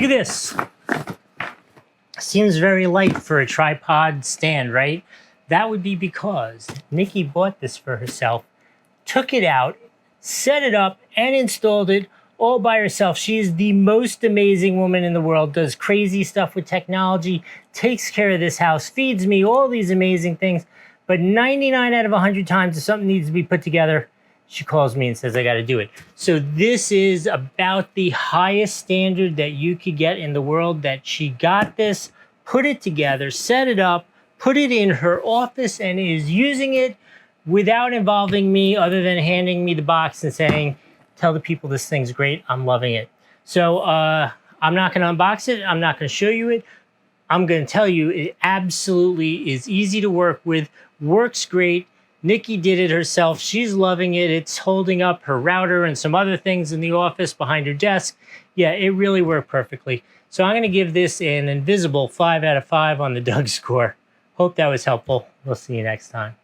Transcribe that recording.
Look at this. Seems very light for a tripod stand, right? That would be because Nikki bought this for herself, took it out, set it up, and installed it all by herself. She is the most amazing woman in the world, does crazy stuff with technology, takes care of this house, feeds me, all these amazing things. But 99 out of 100 times, if something needs to be put together, she calls me and says, I got to do it. So this is about the highest standard that you could get in the world, that she got this, put it together, set it up, put it in her office, and is using it without involving me, other than handing me the box and saying, tell the people this thing's great, I'm loving it. So I'm not going to unbox it. I'm not going to show you it. I'm going to tell you it absolutely is easy to work with, works great. Nikki did it herself. She's loving it. It's holding up her router and some other things in the office behind her desk. Yeah, it really worked perfectly. So I'm going to give this an invisible 5 out of 5 on the Doug score. Hope that was helpful. We'll see you next time.